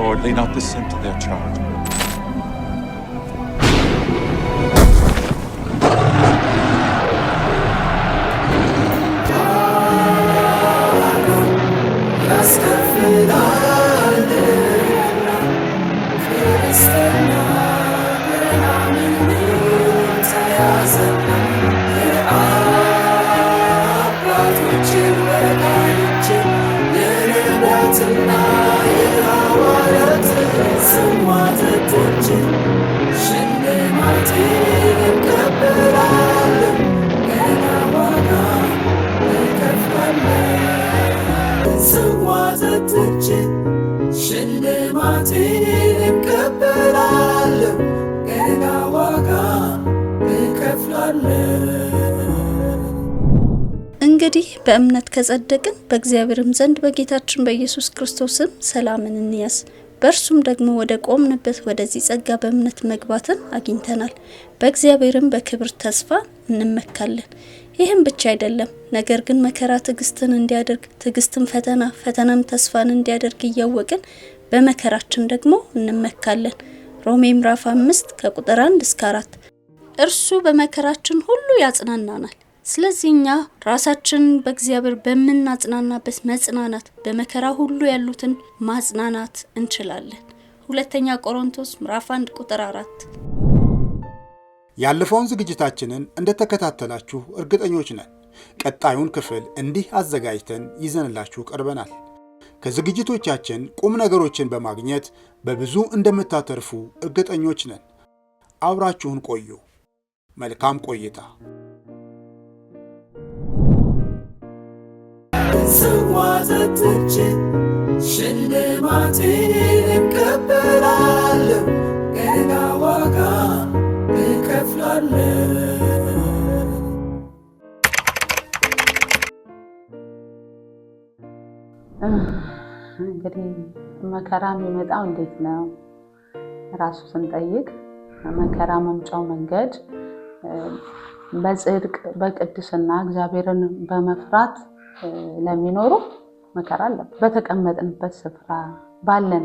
Lord, lay not this sin to their charge. እንግዲህ በእምነት ከጸደቅን በእግዚአብሔርም ዘንድ በጌታችን በኢየሱስ ክርስቶስም ሰላምን እንያዝ። በእርሱም ደግሞ ወደ ቆምንበት ወደዚህ ጸጋ በእምነት መግባትን አግኝተናል። በእግዚአብሔርም በክብር ተስፋ እንመካለን። ይህም ብቻ አይደለም፣ ነገር ግን መከራ ትዕግስትን እንዲያደርግ፣ ትዕግስትም ፈተና፣ ፈተናም ተስፋን እንዲያደርግ እያወቅን በመከራችን ደግሞ እንመካለን። ሮሜ ምዕራፍ 5 ከቁጥር 1 እስከ 4። እርሱ በመከራችን ሁሉ ያጽናናናል። ስለዚህ እኛ ራሳችን በእግዚአብሔር በመናጽናናበት መጽናናት በመከራ ሁሉ ያሉትን ማጽናናት እንችላለን። ሁለተኛ ቆሮንቶስ ምዕራፍ 1 ቁጥር 4። ያለፈውን ዝግጅታችንን እንደተከታተላችሁ እርግጠኞች ነን። ቀጣዩን ክፍል እንዲህ አዘጋጅተን ይዘንላችሁ ቀርበናል። ከዝግጅቶቻችን ቁም ነገሮችን በማግኘት በብዙ እንደምታተርፉ እርግጠኞች ነን። አብራችሁን ቆዩ። መልካም ቆይታ። ስዋዘትች ሽልማቴን እቀበላለሁ፣ ገና ዋጋ እከፍላለሁ። እንግዲህ መከራ የሚመጣው እንዴት ነው? ራሱ ስንጠይቅ መከራ መምጫው መንገድ በጽድቅ በቅድስና እግዚአብሔርን በመፍራት ለሚኖሩ መከራ አለ። በተቀመጥንበት ስፍራ ባለን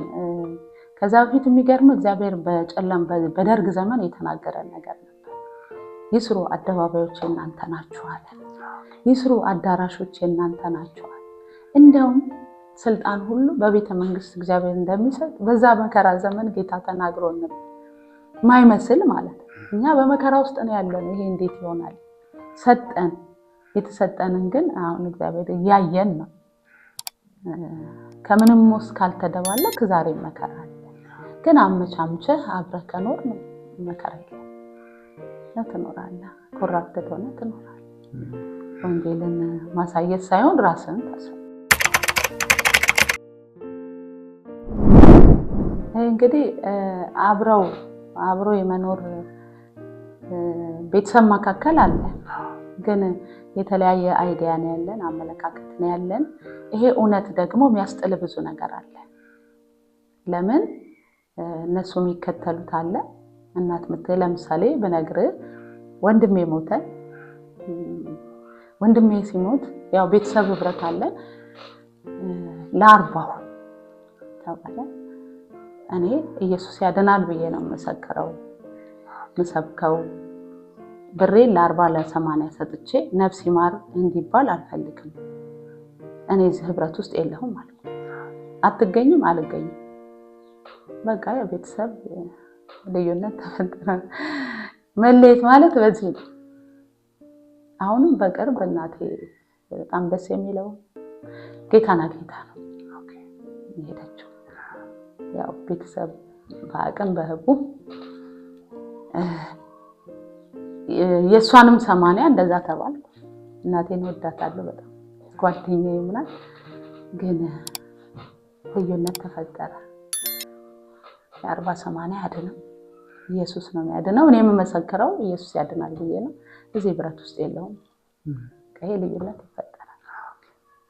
ከዛ በፊት የሚገርም እግዚአብሔር በደርግ ዘመን የተናገረ ነገር ነበር። ይስሩ አደባባዮች እናንተ ናችሁ አለ። ይስሩ አዳራሾች እናንተ ናችሁ አለ። እንደውም ስልጣን ሁሉ በቤተ መንግስት እግዚአብሔር እንደሚሰጥ በዛ መከራ ዘመን ጌታ ተናግሮን ነበር። ማይመስል ማለት እኛ በመከራ ውስጥ ነው ያለን። ይሄ እንዴት ይሆናል? ሰጠን። የተሰጠንን ግን አሁን እግዚአብሔር ያየን ነው። ከምንም ውስጥ ካልተደባለክ ዛሬ መከራ አለ። ግን አመቻምቸህ አብረህ ከኖር ነው መከራ የለም። ትኖራለህ። ኮራፕት ሆነ ትኖራለህ። ወንጌልን ማሳየት ሳይሆን ራስን ታስብ። እንግዲህ አብሮ የመኖር ቤተሰብ መካከል አለ። ግን የተለያየ አይዲያ ነው ያለን፣ አመለካከት ነው ያለን። ይሄ እውነት ደግሞ የሚያስጥል ብዙ ነገር አለ። ለምን እነሱ የሚከተሉት አለ። እናት ምትል ለምሳሌ በነግር ወንድሜ ሞተ። ወንድሜ ሲሞት ያው ቤተሰብ ህብረት አለ። ለአርባው ተባለ። እኔ ኢየሱስ ያድናል ብዬ ነው መሰከረው መሰብከው። ብሬ ለ40 ለ80 ሰጥቼ ነፍስ ይማር እንዲባል አልፈልግም። እኔ እዚህ ህብረት ውስጥ የለሁም ማለት ነው። አትገኝም አልገኝም። በቃ የቤተሰብ ልዩነት ተፈጠረ። መለየት ማለት በዚህ ነው። አሁንም በቅርብ እናቴ በጣም ደስ የሚለው ጌታና ጌታ ነው የሄደችው። ያው ቤተሰብ በአቅም በህቡ የሷንም 80 እንደዛ ተባልኩ። እናቴን ወዳታለሁ በጣም ጓደኛዬ ምናምን። ግን ልዩነት ተፈጠረ። 40-80 አይደለም ኢየሱስ ነው የሚያድነው። እኔ የምመሰክረው ኢየሱስ ያድናል ብዬ ነው። እዚህ ብረት ውስጥ የለውም። ከሄ ልዩነት ይፈጠራል።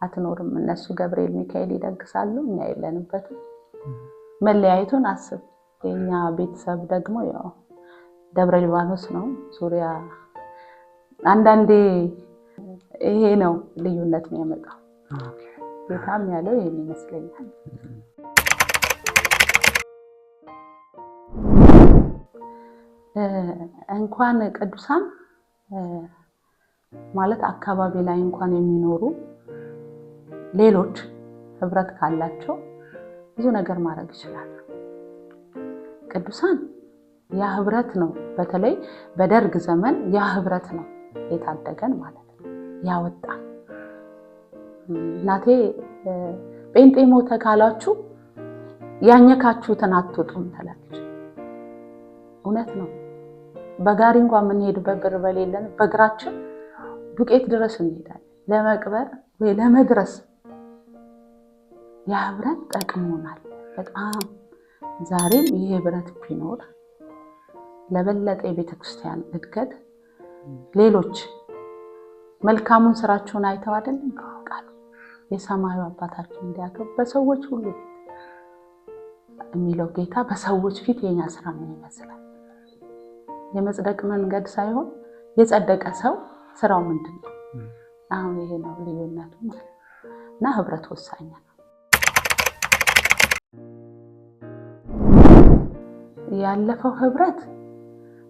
አትኖርም። እነሱ ገብርኤል ሚካኤል ይደግሳሉ፣ እኛ የለንበትም። መለያየቱን አስብ። የኛ ቤተሰብ ደግሞ ያው ደብረ ሊባኖስ ነው ሱሪያ። አንዳንዴ ይሄ ነው ልዩነት የሚያመጣው። ጌታም ያለው ይሄን ይመስለኛል። እንኳን ቅዱሳን ማለት አካባቢ ላይ እንኳን የሚኖሩ ሌሎች ህብረት ካላቸው ብዙ ነገር ማድረግ ይችላሉ። ቅዱሳን ያ ህብረት ነው። በተለይ በደርግ ዘመን ያ ህብረት ነው የታደገን ማለት ነው፣ ያወጣን። እናቴ ጴንጤ ሞተ ካላችሁ ያኘካችሁትን አትወጡም ትላለች። እውነት ነው። በጋሪ እንኳን የምንሄድበት ብር በሌለን በእግራችን ዱቄት ድረስ እንሄዳለን ለመቅበር ወይ ለመድረስ። ያ ህብረት ጠቅሞናል በጣም። ዛሬም ይሄ ህብረት ቢኖር ለበለጠ የቤተክርስቲያን እድገት ሌሎች መልካሙን ስራቸውን አይተው አይደለም ቃሉ የሰማዩ አባታችን እንዲያከብ በሰዎች ሁሉ የሚለው ጌታ በሰዎች ፊት የኛ ስራ ምን ይመስላል? የመጽደቅ መንገድ ሳይሆን የጸደቀ ሰው ስራው ምንድነው? አሁን ይሄ ነው ልዩነቱ ማለት እና ህብረት ወሳኝ ነው። ያለፈው ህብረት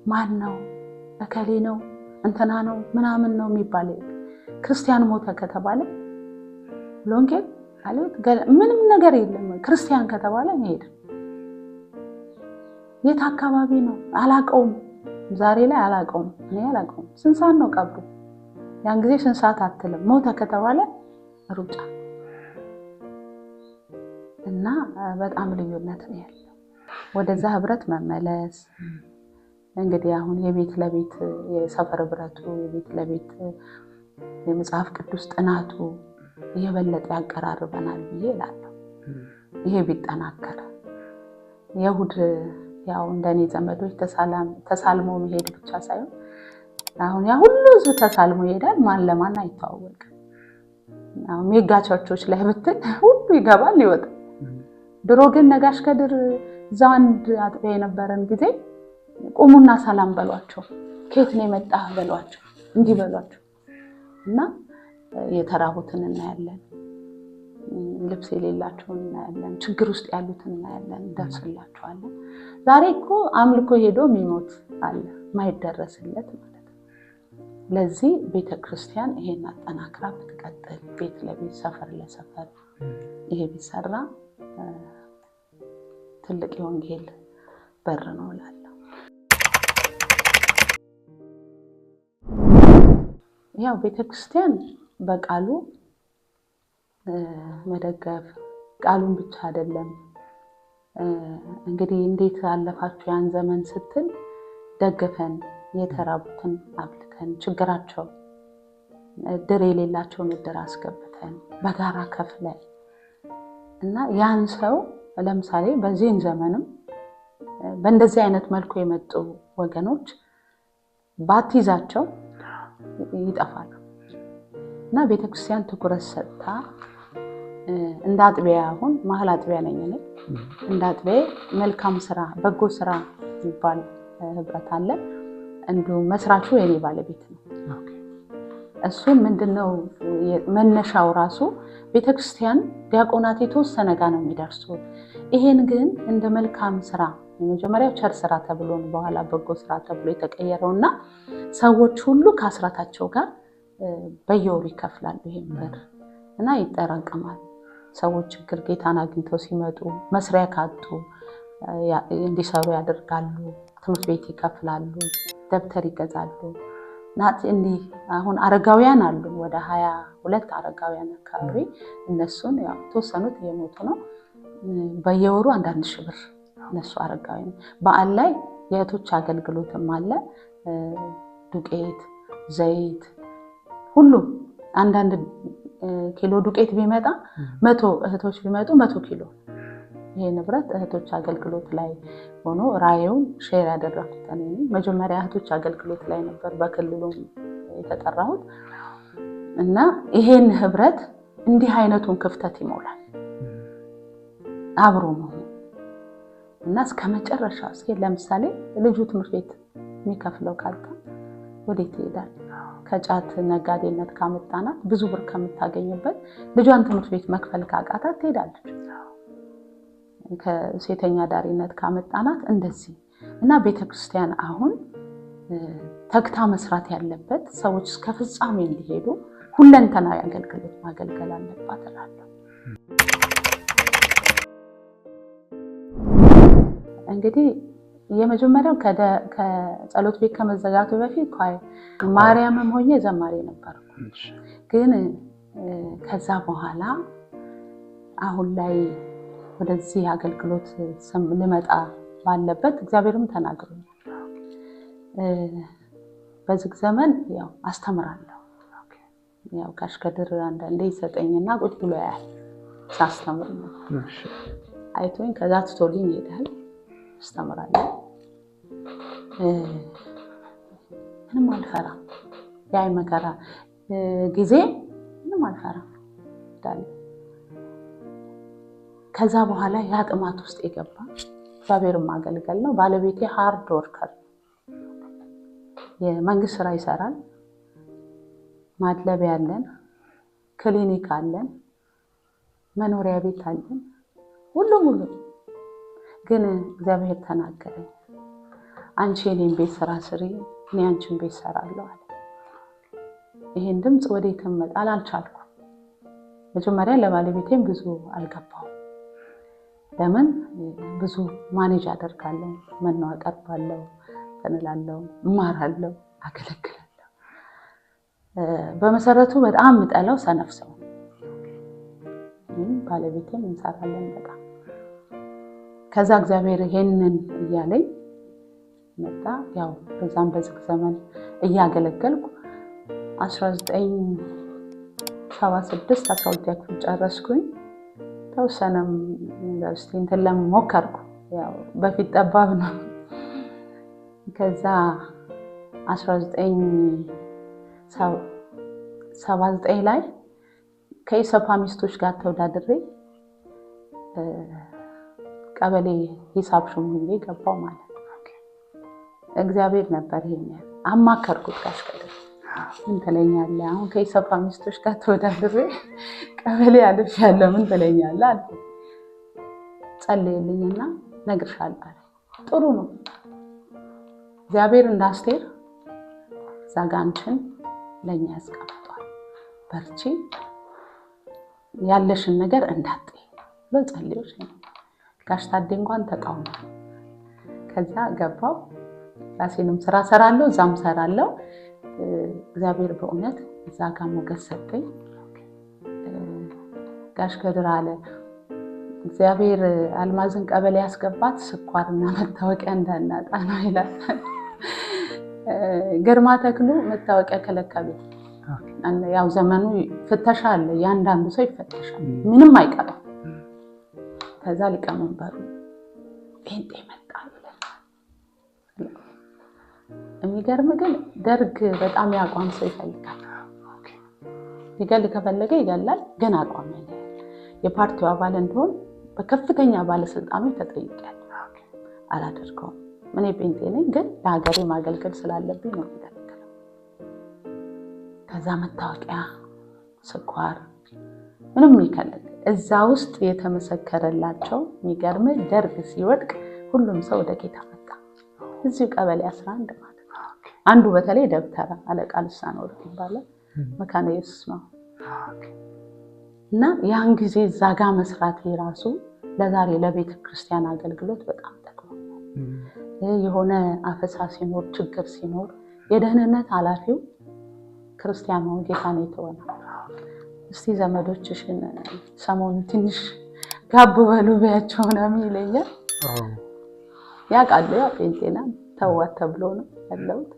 ማን ነው? እከሌ ነው እንትና ነው ምናምን ነው የሚባል ክርስቲያን ሞተ ከተባለ ሎንጌል አለት ምንም ነገር የለም። ክርስቲያን ከተባለ እንሄድ። የት አካባቢ ነው አላቀውም። ዛሬ ላይ አላቀውም። እኔ አላቀውም። ስንት ሰዓት ነው ቀብሩ? ያን ጊዜ ስንት ሰዓት አትልም። ሞተ ከተባለ ሩጫ እና በጣም ልዩነት ነው ያለው። ወደዛ ህብረት መመለስ እንግዲህ አሁን የቤት ለቤት የሰፈር ህብረቱ የቤት ለቤት የመጽሐፍ ቅዱስ ጥናቱ የበለጠ ያቀራርበናል ብዬ እላለሁ። ይሄ ቢጠናከር የእሑድ ያው እንደኔ ዘመዶች ተሳልሞ መሄድ ብቻ ሳይሆን አሁን ያ ሁሉ ህዝብ ተሳልሞ ይሄዳል። ማን ለማን አይተዋወቅም። አሁን ሜጋ ቸርቾች ላይ ብትል ሁሉ ይገባል ይወጣል። ድሮ ግን ነጋሽ ከድር እዛው አንድ አጥቢያ የነበረን ጊዜ ቁሙና ሰላም በሏቸው፣ ከየት ነው የመጣህ በሏቸው፣ እንዲህ በሏቸው እና የተራቡትን እናያለን፣ ልብስ የሌላቸውን እናያለን፣ ችግር ውስጥ ያሉትን እናያለን፣ እንደርስላቸዋለን። ዛሬ እኮ አምልኮ ሄዶ የሚሞት አለ ማይደረስለት ማለት ነው። ለዚህ ቤተክርስቲያን ይሄን አጠናክራ ብትቀጥል፣ ቤት ለቤት ሰፈር ለሰፈር ይሄ ቢሰራ ትልቅ የወንጌል በር ነው እላለሁ። ያው ቤተክርስቲያን በቃሉ መደገፍ ቃሉን ብቻ አይደለም። እንግዲህ እንዴት አለፋችሁ ያን ዘመን ስትል ደግፈን የተራቡትን አብልተን ችግራቸው እድር የሌላቸውን እድር አስገብተን በጋራ ከፍለን እና ያን ሰው ለምሳሌ በዚህን ዘመንም በእንደዚህ አይነት መልኩ የመጡ ወገኖች ባትይዛቸው ይጠፋሉ እና ቤተክርስቲያን ትኩረት ሰጥታ እንደ አጥቢያ አሁን መሀል አጥቢያ ነኝ እኔ እንደ አጥቢያ መልካም ስራ በጎ ስራ ይባል ህብረት አለ። እንዲሁም መስራቹ የኔ ባለቤት ነው። እሱ ምንድነው መነሻው ራሱ ቤተክርስቲያን ዲያቆናት የተወሰነ ጋር ነው የሚደርሱት። ይሄን ግን እንደ መልካም ስራ የመጀመሪያው ቸር ስራ ተብሎ ነው በኋላ በጎ ስራ ተብሎ የተቀየረውና ሰዎች ሁሉ ከአስራታቸው ጋር በየወሩ ይከፍላሉ ይሄን ብር እና ይጠራቀማል። ሰዎች ችግር ጌታን አግኝተው ሲመጡ መስሪያ ካጡ እንዲሰሩ ያደርጋሉ። ትምህርት ቤት ይከፍላሉ፣ ደብተር ይገዛሉ። ናት እንዲህ አሁን አረጋውያን አሉ ወደ 22 አረጋውያን አካባቢ እነሱን ያው ተወሰኑት እየሞቱ ነው። በየወሩ 1000 ብር እነሱ አረጋውያን በዓል ላይ የእህቶች አገልግሎትም አለ። ዱቄት፣ ዘይት ሁሉ አንዳንድ ኪሎ ዱቄት ቢመጣ 100 እህቶች ቢመጡ 100 ኪሎ ይሄ ንብረት እህቶች አገልግሎት ላይ ሆኖ ራዩን ሼር ያደረኩት እኔ መጀመሪያ እህቶች አገልግሎት ላይ ነበር በክልሉ የተጠራሁት እና ይሄን ህብረት እንዲህ አይነቱን ክፍተት ይሞላል አብሮ ነው እና እስከመጨረሻው እስኪ ለምሳሌ ልጁ ትምህርት ቤት የሚከፍለው ካልታ ወዴት ይሄዳል? ከጫት ነጋዴነት ካመጣናት ብዙ ብር ከምታገኝበት ልጇን ትምህርት ቤት መክፈል ካቃታት ትሄዳለች። ከሴተኛ ዳሪነት ካመጣናት እንደዚህ እና ቤተክርስቲያን አሁን ተግታ መስራት ያለበት ሰዎች እስከ ፍጻሜ እንዲሄዱ ሁለንተናዊ አገልግሎት ማገልገል አለባት እላለሁ። እንግዲህ የመጀመሪያው ከጸሎት ቤት ከመዘጋቱ በፊት ማርያምም ሆኜ ዘማሪ ነበርኩ። ግን ከዛ በኋላ አሁን ላይ ወደዚህ አገልግሎት ልመጣ ባለበት እግዚአብሔርም ተናግሮኛል። በዚህ ዘመን ያው አስተምራለሁ። ያው ካሽከድር አንዳንዴ ይሰጠኝና ቁጭ ብሎ ያያል ሳስተምር ነው። አይቶኝ ከዛ ትቶልኝ ይሄዳል። አስተምራለሁ። ምንም አልፈራም። ያይ መከራ ጊዜ ምንም አልፈራም ዳል ከዛ በኋላ ያ ጥማት ውስጥ የገባ እግዚአብሔርን ማገልገል ነው። ባለቤቴ ሃርድ ወርከር የመንግስት ስራ ይሰራል። ማድለብ ያለን፣ ክሊኒክ አለን፣ መኖሪያ ቤት አለን፣ ሁሉም ግን እግዚአብሔር ተናገረኝ። አንቺ የኔን ቤት ስራ ስሪ፣ እኔ አንቺን ቤት ሰራለሁ አለ። ይሄን ድምጽ ወዴትም መጣል አልቻልኩም። መጀመሪያ ለባለቤቴም ብዙ አልገባው። ለምን ብዙ ማኔጅ አደርጋለሁ፣ መናው አቀርባለሁ፣ ተነላለሁ፣ እማራለሁ፣ አገለግላለሁ። በመሰረቱ በጣም ምጠላው ሰነፍ ሰው። ባለቤቴም እንሰራለን በጣም። ከዛ እግዚአብሔር ይሄንን እያለኝ መጣ። ያው በዛም በዝግ ዘመን እያገለገልኩ 1976 12 ክፍል ጨረስኩኝ። ተወሰነም ዩኒቨርሲቲ እንትን ለሞከርኩ። ያው በፊት ጠባብ ነው። ከዛ 1979 ላይ ከኢሰፓ ሚስቶች ጋር ተወዳድሬ ቀበሌ ሂሳብ ሹም ሆኜ ገባው ማለት ነው። እግዚአብሔር ነበር ይሄን አማከርኩት። ካሽከደ ምን ትለኛለህ? አሁን ከኢሰፓ ሚስቶች ጋር ተወዳድሬ ቀበሌ አልፌያለሁ፣ ምን ትለኛለህ አልኩት። ጸለየልኝና ነግርሻለሁ አለ። ጥሩ ነው። እግዚአብሔር እንዳስቴር ዛጋንችን ለኛ ያስቀምጧል። በርቺ፣ ያለሽን ነገር እንዳትይ በጸልዮሽ ነው። ጋሽ ታዴ እንኳን ተቃውሞ ከዛ ገባው። ራሴንም ስራ ሰራለሁ፣ ዛም ሰራለሁ። እግዚአብሔር በእውነት እዛ ጋር ሞገስ ሰጠኝ። ጋሽ ከድር አለ እግዚአብሔር አልማዝን ቀበሌ ያስገባት ስኳርና መታወቂያ እንዳናጣ ነው ይላል። ግርማ ተክሉ መታወቂያ ከለከሉ። ያው ዘመኑ ፍተሻ አለ፣ ያንዳንዱ ሰው ይፈተሻል፣ ምንም አይቀርም። ከዛ ሊቀመንበሩ ጴንጤ መጣ ይላል። የሚገርም ግን ደርግ በጣም ያቋም ሰው ይፈልጋል። ይገል ከፈለገ ይገላል፣ ግን አቋም ያለ የፓርቲው አባል እንደሆን በከፍተኛ ባለስልጣኖች ተጠይቀዋል። አላደርገውም። እኔ ጴንጤ ነኝ፣ ግን ለሀገሬ ማገልገል ስላለብኝ ነው የሚያደርገው። ከዛ መታወቂያ፣ ስኳር ምንም ይከለል እዛ ውስጥ የተመሰከረላቸው። የሚገርም ደርግ ሲወድቅ ሁሉም ሰው ወደ ጌታ መጣ። እዚሁ ቀበሌ 11 ማለት ነው። አንዱ በተለይ ደብተራ አለቃ ልሳን ወርቅ ይባላል፣ መካነ ኢየሱስ ነው። እና ያን ጊዜ እዛ ጋር መስራት የራሱ ለዛሬ ለቤተ ክርስቲያን አገልግሎት በጣም ጠቅሞኛል። የሆነ አፈሳ ሲኖር፣ ችግር ሲኖር የደህንነት ኃላፊው ክርስቲያን ነው፣ ጌታ ነው የተወና። እስቲ ዘመዶችሽን ሰሞኑ ትንሽ ጋብ በሉ በያቸው ነው ይለኛል። ያውቃሉ፣ ያው ጴንጤና ተዋት ተብሎ ነው ያለውት።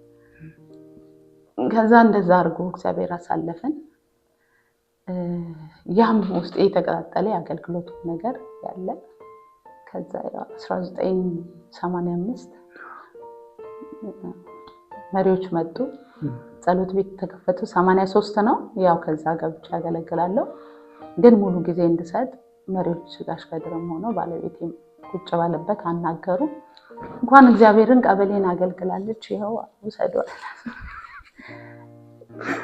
ከዛ እንደዛ አድርጎ እግዚአብሔር አሳለፈን። ያም ውስጥ የተቀጣጠለ የአገልግሎቱ ነገር ያለ። ከዛ 1985 መሪዎች መጡ። ጸሎት ቤት ተከፈቱ። 83 ነው። ያው ከዛ ገብቼ ያገለግላለሁ። ግን ሙሉ ጊዜ እንድሰጥ መሪዎች ጋሽ ከድርም ሆኖ ባለቤቴም ቁጭ ባለበት አናገሩ። እንኳን እግዚአብሔርን ቀበሌን አገልግላለች፣ ይኸው ውሰዷል።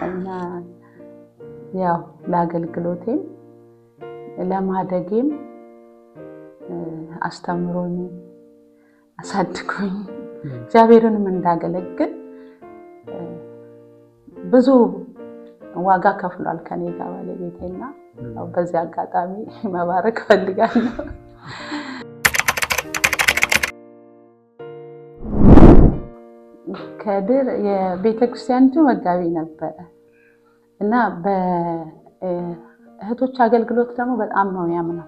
እና ያው ለአገልግሎቴም ለማደጌም አስተምሮኝ አሳድጎኝ እግዚአብሔርንም እንዳገለግል ብዙ ዋጋ ከፍሏል ከኔ ጋር ባለቤቴና በዚህ አጋጣሚ መባረክ ፈልጋለሁ። ከድር የቤተክርስቲያኒቱ መጋቢ ነበረ እና በእህቶች አገልግሎት ደግሞ በጣም ነው ያምነው።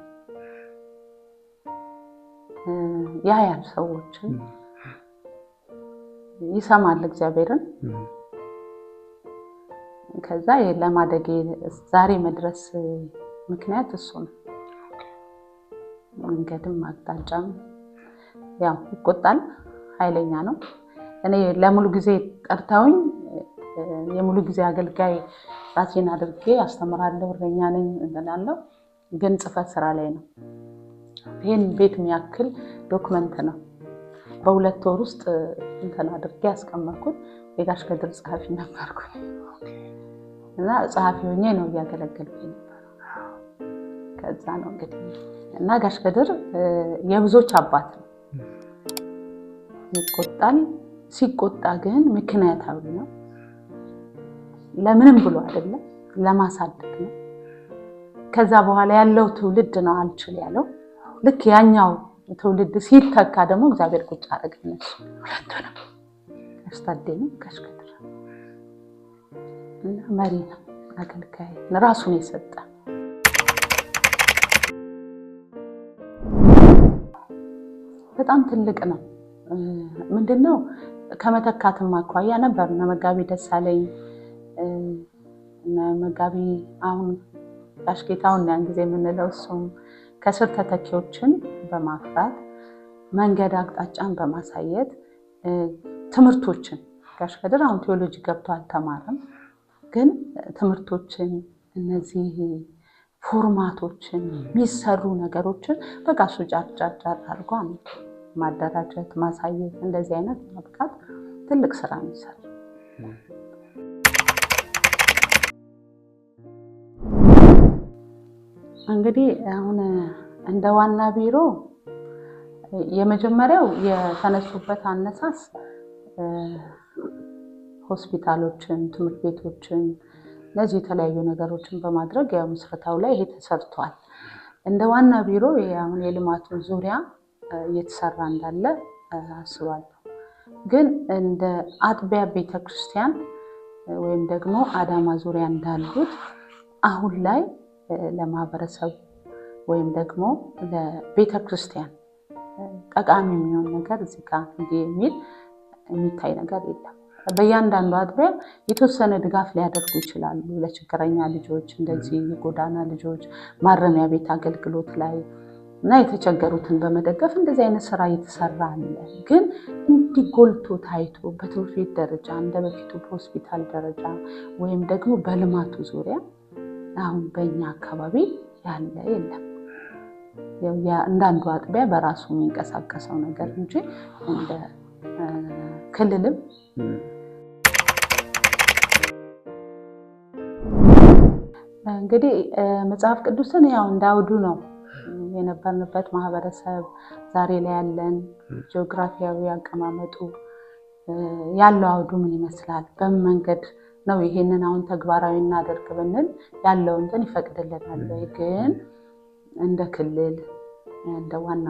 ያያል ሰዎችን ይሰማል እግዚአብሔርን። ከዛ ለማደጌ ዛሬ መድረስ ምክንያት እሱ ነው። መንገድም አቅጣጫም ያው ይቆጣል፣ ኃይለኛ ነው። እኔ ለሙሉ ጊዜ ጠርታውኝ የሙሉ ጊዜ አገልጋይ ራሴን አድርጌ አስተምራለሁ፣ እረኛ ነኝ እንላለሁ። ግን ጽፈት ስራ ላይ ነው። ይሄን ቤት የሚያክል ዶክመንት ነው በ2 ወር ውስጥ እንትን አድርጌ ያስቀመጥኩት። የጋሽ ከድር ጸሐፊ ነበርኩ እና ጸሐፊ ሆኜ ነው እያገለገልኩኝ ነበር። ከዛ ነው እንግዲህ እና ጋሽ ከድር የብዙዎች አባት ነው። ይቆጣል። ሲቆጣ ግን ምክንያታዊ ነው። ለምንም ብሎ አይደለም፣ ለማሳደግ ነው። ከዛ በኋላ ያለው ትውልድ ነው አልችል ያለው። ልክ ያኛው ትውልድ ሲተካ ደግሞ እግዚአብሔር ቁጭ አደረገኝ። ሁለቱንም አስተዳደኝ ጋሽ ከድር እና መሪ ነው፣ አገልጋይ ራሱን የሰጠ በጣም ትልቅ ነው። ምንድነው ከመተካትም አኳያ ነበር እና መጋቢ ደሳለኝ እና መጋቢ አሁን ጋሽ ጌታውን ያን ጊዜ የምንለው እሱም ከስር ተተኪዎችን በማፍራት መንገድ አቅጣጫን በማሳየት ትምህርቶችን ጋሽ ከድር አሁን ቴዎሎጂ ገብቶ አልተማረም፣ ግን ትምህርቶችን እነዚህ ፎርማቶችን የሚሰሩ ነገሮችን በጋሱ ጫጫጫ አድርጎ ማደራጀት ማሳየት እንደዚህ አይነት ማብቃት ትልቅ ስራ ነው ይሰራል። እንግዲህ አሁን እንደ ዋና ቢሮ የመጀመሪያው የተነሱበት አነሳስ ሆስፒታሎችን፣ ትምህርት ቤቶችን እነዚህ የተለያዩ ነገሮችን በማድረግ ያው ምስረታው ላይ ይሄ ተሰርቷል። እንደ ዋና ቢሮ አሁን የልማቱ ዙሪያ እየተሰራ እንዳለ አስባለሁ። ግን እንደ አጥቢያ ቤተክርስቲያን ወይም ደግሞ አዳማ ዙሪያ እንዳሉት አሁን ላይ ለማህበረሰቡ ወይም ደግሞ ለቤተክርስቲያን ጠቃሚ የሚሆን ነገር እዚህ ጋር የሚል የሚታይ ነገር የለም። በእያንዳንዱ አጥቢያ የተወሰነ ድጋፍ ሊያደርጉ ይችላሉ ለችግረኛ ልጆች፣ እንደዚህ የጎዳና ልጆች ማረሚያ ቤት አገልግሎት ላይ እና የተቸገሩትን በመደገፍ እንደዚህ አይነት ስራ እየተሰራ አለ። ግን እንዲጎልቶ ታይቶ በትምህርት ቤት ደረጃ እንደ በፊቱ በሆስፒታል ደረጃ ወይም ደግሞ በልማቱ ዙሪያ አሁን በእኛ አካባቢ ያለ የለም። እንዳንዱ አጥቢያ በራሱ የሚንቀሳቀሰው ነገር እንጂ እንደ ክልልም እንግዲህ መጽሐፍ ቅዱስን ያው እንዳውዱ ነው የነበርንበት ማህበረሰብ ዛሬ ላይ ያለን ጂኦግራፊያዊ አቀማመጡ ያለው አውዱ ምን ይመስላል፣ በምን መንገድ ነው ይሄንን አሁን ተግባራዊ እናደርግ ብንል ያለው እንትን ይፈቅድልናል። ግን እንደ ክልል እንደ ዋና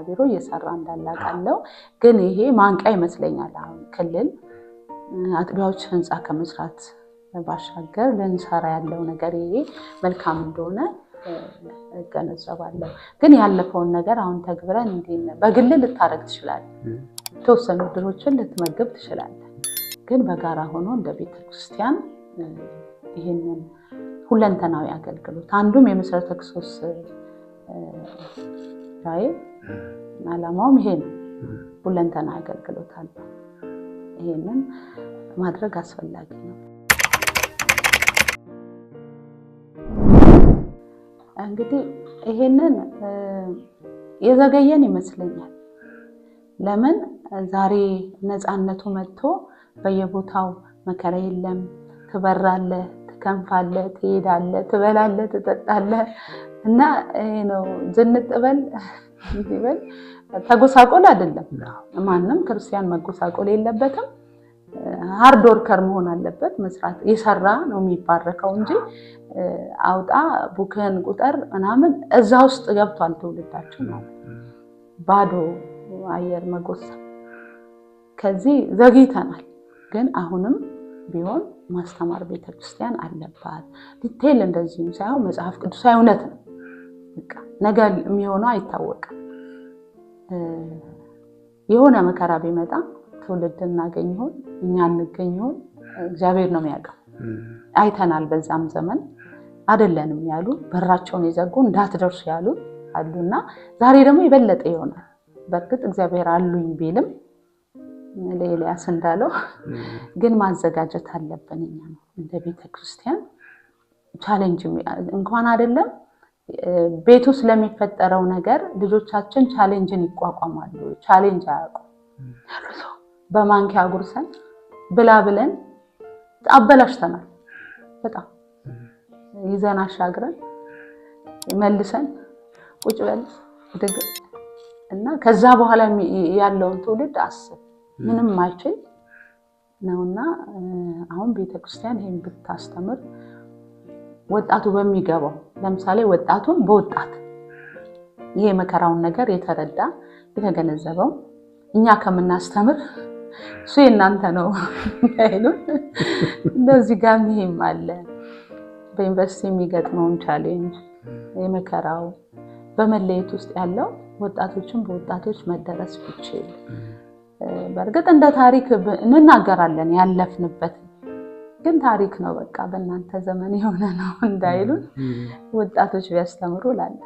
ቢሮ እየሰራ እንዳላቃለው ግን ይሄ ማንቂያ ይመስለኛል። አሁን ክልል አጥቢያዎች ህንፃ ከመስራት ባሻገር ለንሰራ ያለው ነገር ይሄ መልካም እንደሆነ እገነዘባለሁ። ግን ያለፈውን ነገር አሁን ተግብረን እንዴት በግል ልታረግ ትችላለህ፣ ተወሰኑ ድሮችን ልትመግብ ትችላለህ። ግን በጋራ ሆኖ እንደ ቤተክርስቲያን ይሄንን ሁለንተናዊ አገልግሎት አንዱም የመሰረተ ክርስቶስ ላይ ዓላማውም ይሄ ነው። ሁለንተና አገልግሎት አለ። ይሄንን ማድረግ አስፈላጊ ነው። እንግዲህ ይሄንን የዘገየን ይመስለኛል። ለምን ዛሬ ነፃነቱ መጥቶ በየቦታው መከራ የለም፣ ትበራለህ፣ ትከንፋለህ፣ ትሄዳለህ፣ ትበላለህ፣ ትጠጣለህ እና ነው ዝንጥበል ይበል ተጎሳቆል አይደለም። ማንም ክርስቲያን መጎሳቆል የለበትም። ሃርድ ወርከር መሆን አለበት። መስራት የሰራ ነው የሚባረከው እንጂ አውጣ ቡክህን ቁጠር ምናምን እዛ ውስጥ ገብቷል ትውልዳችን ማለት ባዶ አየር መጎሳ። ከዚህ ዘግይተናል፣ ግን አሁንም ቢሆን ማስተማር ቤተክርስቲያን አለባት። ዲቴል እንደዚህም ሳይሆን መጽሐፍ ቅዱሳዊ እውነት ነው። በቃ ነገ የሚሆነው አይታወቅም። የሆነ መከራ ቢመጣ ትውልድ እናገኝ ይሆን እኛ እንገኝ ይሆን እግዚአብሔር ነው የሚያውቀው። አይተናል። በዛም ዘመን አይደለንም ያሉ በራቸውን የዘጉ እንዳትደርሱ ያሉ አሉና ዛሬ ደግሞ ይበለጠ ይሆናል። በእርግጥ እግዚአብሔር አሉኝ ቢልም ለኤልያስ እንዳለው ግን ማዘጋጀት አለብን። እኛ ነው እንደ ቤተክርስቲያን ቻሌንጅ እንኳን አይደለም ቤቱ ስለሚፈጠረው ነገር ልጆቻችን ቻሌንጅን ይቋቋማሉ። ቻሌንጅ አያውቁም። በማንኪያ ጉርሰን ብላ ብለን አበላሽተናል። በጣም ይዘን አሻግረን መልሰን ቁጭ በል ድግ እና ከዛ በኋላ ያለውን ትውልድ አስብ ምንም ማይችል ነውና አሁን ቤተክርስቲያን ይሄን ብታስተምር ወጣቱ በሚገባው ለምሳሌ ወጣቱን በወጣት ይሄ መከራውን ነገር የተረዳ የተገነዘበው እኛ ከምናስተምር እሱ የእናንተ ነው አይሉን። እንደዚህ ጋር ይሄም አለ በዩኒቨርሲቲ የሚገጥመውን ቻሌንጅ የመከራው በመለየት ውስጥ ያለው ወጣቶችን በወጣቶች መደረስ ቢችል በእርግጥ እንደ ታሪክ እንናገራለን ያለፍንበት፣ ግን ታሪክ ነው በቃ በእናንተ ዘመን የሆነ ነው እንዳይሉን ወጣቶች ቢያስተምሩ ላለ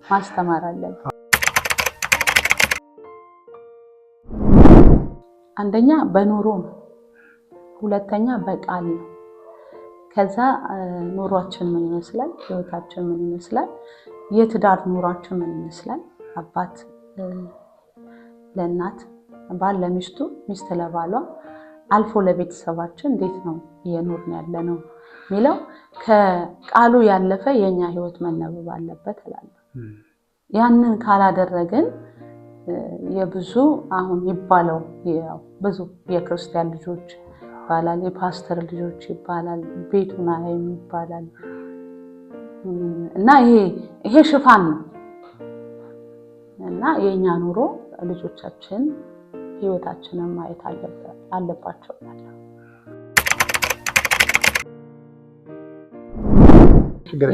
ማስተማር አለብን። አንደኛ በኑሮ ነው፣ ሁለተኛ በቃል ነው። ከዛ ኑሯችን ምን ይመስላል፣ ህይወታችን ምን ይመስላል፣ የትዳር ኑሯችን ምን ይመስላል፣ አባት ለእናት ባል ለሚስቱ ሚስት ለባሏ አልፎ ለቤተሰባችን እንዴት ነው እየኖርን ያለነው ሚለው ከቃሉ ያለፈ የኛ ህይወት መነበብ አለበት እላለሁ። ያንን ካላደረግን የብዙ አሁን ይባለው ብዙ የክርስቲያን ልጆች ይባላል፣ የፓስተር ልጆች ይባላል፣ ቤቱና ይባላል እና ይሄ ሽፋን ነው እና የኛ ኑሮ ልጆቻችን ህይወታችንን ማየት አለባቸው።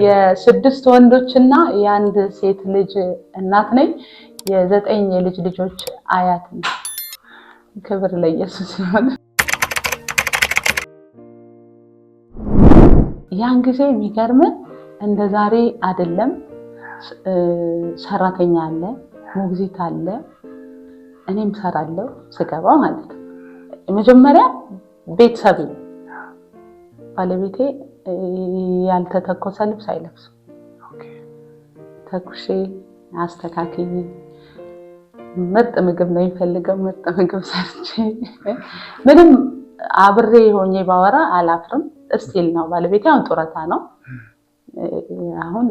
የስድስት ወንዶችና የአንድ ሴት ልጅ እናት ነኝ። የዘጠኝ የልጅ ልጆች አያት ነኝ። ክብር ለኢየሱስ ይሁን። ያን ጊዜ የሚገርም እንደ ዛሬ አይደለም። ሰራተኛ አለ፣ ሞግዚት አለ፣ እኔም ሰራለሁ ስገባ ማለት ነው። መጀመሪያ ቤተሰብ ባለቤቴ ያልተተኮሰ ልብስ አይለብስም። ተኩሼ አስተካክዬ ምርጥ ምግብ ነው የሚፈልገው፣ ምርጥ ምግብ ሰርቼ ምንም አብሬ ሆኜ ባወራ አላፍርም። እስቲል ነው ባለቤቴ አሁን ጡረታ ነው። አሁን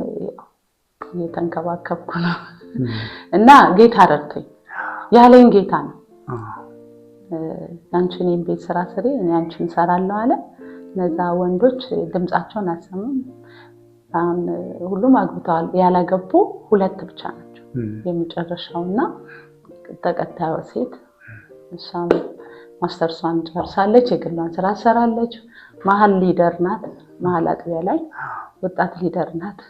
እየተንከባከብኩ ነው እና ጌታ ረድቶኝ ያለኝ ጌታ ነው። አንቺን ቤት ስራ ስሪ እኔ አንቺን እሰራለሁ አለ። እነዛ ወንዶች ድምጻቸውን አሰሙም። አሁን ሁሉም አግብተዋል። ያላገቡ ሁለት ብቻ ናቸው የመጨረሻውና ተከታዩ ሴት እሷም ማስተርሷን ጨርሳለች፣ የግሏን ስራ ሰራለች። መሀል ሊደር ናት፣ መሀል አጥቢያ ላይ ወጣት ሊደር ናት።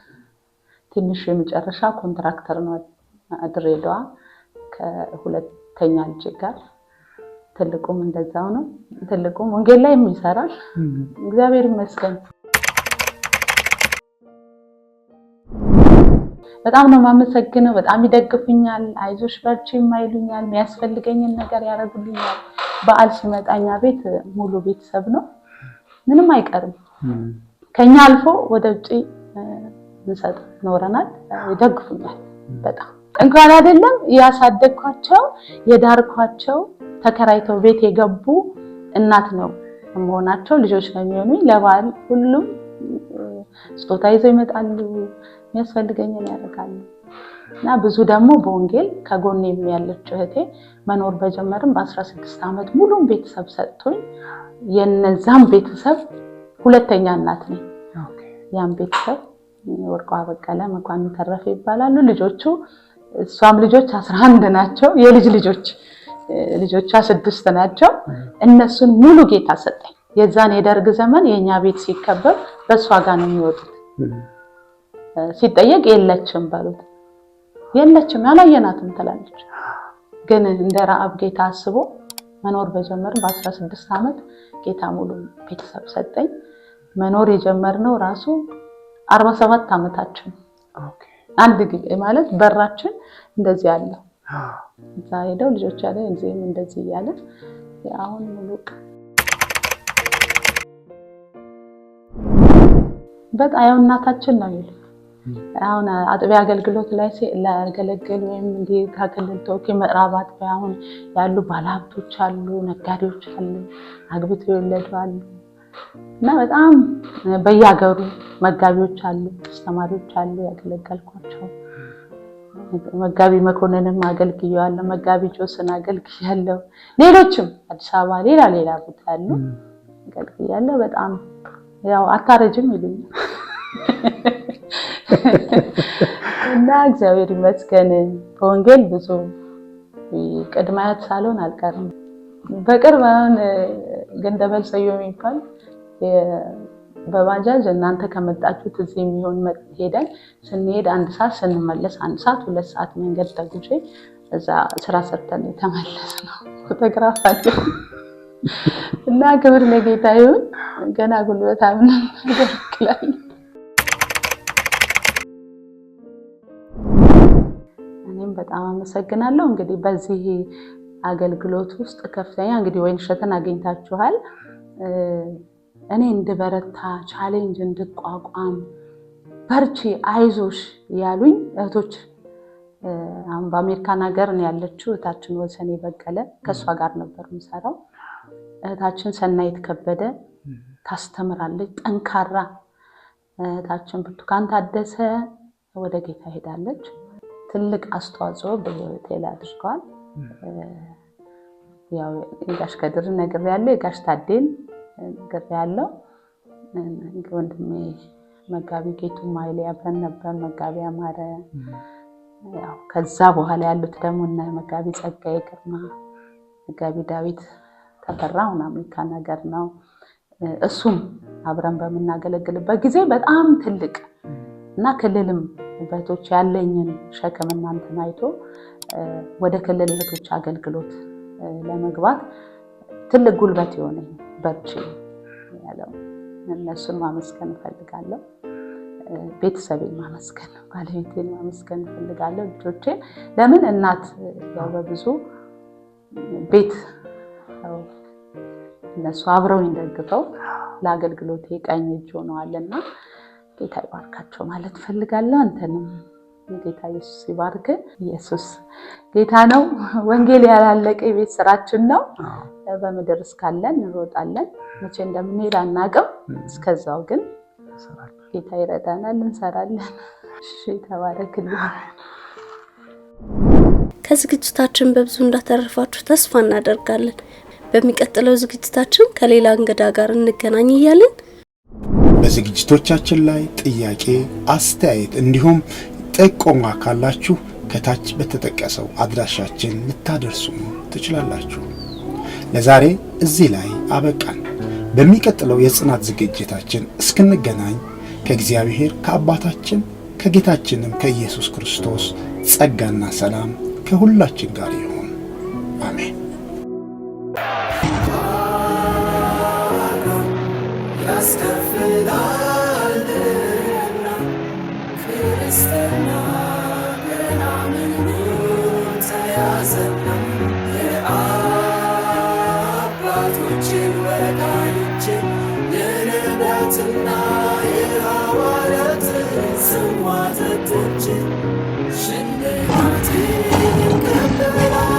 ትንሽ የመጨረሻ ኮንትራክተር ነው ድሬዳዋ ከሁለተኛ ልጅ ጋር። ትልቁም እንደዛው ነው። ትልቁም ወንጌል ላይ የሚሰራል። እግዚአብሔር ይመስገን። በጣም ነው የማመሰግነው። በጣም ይደግፉኛል፣ አይዞሽ በርቺ ይሉኛል፣ የሚያስፈልገኝን ነገር ያደርጉልኛል። በዓል ሲመጣኛ ቤት ሙሉ ቤተሰብ ነው፣ ምንም አይቀርም። ከኛ አልፎ ወደ ውጪ እንሰጥ ኖረናል። ይደግፉኛል በጣም እንኳን አይደለም ያሳደግኳቸው የዳርኳቸው ተከራይተው ቤት የገቡ እናት ነው መሆናቸው ልጆች ነው የሚሆኑኝ። ለበዓል ሁሉም ስጦታ ይዘው ይመጣሉ፣ የሚያስፈልገኝን ያደርጋሉ። እና ብዙ ደግሞ በወንጌል ከጎኔም ያለች እህቴ መኖር በጀመርም በ16 ዓመት ሙሉ ቤተሰብ ሰጥቶኝ የነዛም ቤተሰብ ሁለተኛ እናት ነኝ። ያን ቤተሰብ ወርቋ በቀለ መኳን ተረፈ ይባላሉ ልጆቹ። እሷም ልጆች 11 ናቸው። የልጅ ልጆቿ 6 ናቸው። እነሱን ሙሉ ጌታ ሰጠኝ። የዛን የደርግ ዘመን የኛ ቤት ሲከበር በሷ ጋር ነው የሚወጡት። ሲጠየቅ የለችም ባሉት የለችም ያላየናትም ትላለች። ግን እንደ ረዓብ ጌታ አስቦ መኖር በጀመርን በ16 ዓመት ጌታ ሙሉ ቤተሰብ ሰጠኝ። መኖር የጀመርነው ራሱ 47 ዓመታችን። አንድ ማለት በራችን እንደዚህ አለ። እዛ ሄደው ልጆች ያለ እዚህም እንደዚህ ያለ አሁን ሙሉ በጣም ያው እናታችን ነው ይሉ አሁን አጥቢያ አገልግሎት ላይ ለአገልግል ወይም እንዲ ከክልል ተወካይ ምዕራብ አጥቢያ አሁን ያሉ ባለሀብቶች አሉ፣ ነጋዴዎች አሉ፣ አግብተው የወለዱ አሉ እና በጣም በየሀገሩ መጋቢዎች አሉ፣ አስተማሪዎች አሉ ያገለገልኳቸው። መጋቢ መኮንንም አገልግያለሁ፣ መጋቢ ጆስን አገልግያለሁ፣ ሌሎችም አዲስ አበባ ሌላ ቦታ አሉ አገልግያለሁ። በጣም ያው አታረጅም ይሉኛል እና እግዚአብሔር ይመስገን በወንጌል ብዙ ቅድማያት ሳልሆን አልቀርም። በቅርብ አሁን ገንደበል ሰዮ የሚባል በባጃጅ እናንተ ከመጣችሁት እዚህ የሚሆን ሄደን ስንሄድ 1 ሰዓት ስንመለስ 1 ሰዓት 2 ሰዓት መንገድ ተጉዤ እዛ ስራ ሰርተን ተመለስነው። ፎቶግራፍ አለ እና ክብር ለጌታ ይሁን። ገና ጉልበታም ነን ያደርክላል። እኔም በጣም አመሰግናለሁ። እንግዲህ በዚህ አገልግሎት ውስጥ ከፍተኛ እንግዲህ ወይንሸትን አግኝታችኋል። እኔ እንድበረታ ቻሌንጅ እንድቋቋም በርቺ አይዞሽ ያሉኝ እህቶች አሁን በአሜሪካን ሀገር ነው ያለችው እህታችን ወሰኔ በቀለ ከሷ ጋር ነበር የምሰራው። እህታችን ሰናይት ከበደ ታስተምራለች፣ ጠንካራ እህታችን ብርቱካን ታደሰ ወደ ጌታ ሄዳለች። ትልቅ አስተዋጽኦ በህይወቴ ላይ አድርገዋል። ያው የጋሽ ከድር ነግሬያለሁ፣ የጋሽ ታዴን ነግሬያለሁ። ወንድሜ መጋቢ ጌቱ ማይሌ አብረን ነበር፣ መጋቢ አማረ። ያው ከዛ በኋላ ያሉት ደግሞ እና መጋቢ ጸጋዬ ግርማ፣ መጋቢ ዳዊት ተፈራው አሜሪካን ሀገር ነው። እሱም አብረን በመናገለግልበት ጊዜ በጣም ትልቅ እና ክልልም በቶች ያለኝን ሸክም እናንተን አይቶ ወደ ክልል እህቶች አገልግሎት ለመግባት ትልቅ ጉልበት የሆነኝ በርቺ ያለው እነሱን ማመስገን እፈልጋለሁ። ቤተሰቤን ማመስገን፣ ባለቤቴን ማመስገን እፈልጋለሁ። ልጆቼን ለምን እናት ያው በብዙ ቤት እነሱ አብረው እንደግፈው ለአገልግሎት ቀኝ እጅ ሆነዋልና ጌታ ይባርካቸው ማለት ፈልጋለሁ። አንተንም ጌታ ኢየሱስ ይባርክ። ኢየሱስ ጌታ ነው። ወንጌል ያላለቀ የቤት ስራችን ነው። በምድር እስካለን እንሮጣለን፣ መቼ እንደምንሄድ አናውቅም። እስከዛው ግን ጌታ ይረዳናል፣ እንሰራለን። እሺ ተባረክልኝ። ከዝግጅታችን በብዙ እንዳተረፋችሁ ተስፋ እናደርጋለን። በሚቀጥለው ዝግጅታችን ከሌላ እንግዳ ጋር እንገናኝ እያልን በዝግጅቶቻችን ላይ ጥያቄ፣ አስተያየት እንዲሁም ጥቆማ ካላችሁ ከታች በተጠቀሰው አድራሻችን ልታደርሱ ትችላላችሁ። ለዛሬ እዚህ ላይ አበቃን። በሚቀጥለው የጽናት ዝግጅታችን እስክንገናኝ ከእግዚአብሔር ከአባታችን ከጌታችንም ከኢየሱስ ክርስቶስ ጸጋና ሰላም ከሁላችን ጋር ይሁን። አሜን። Shinde mati,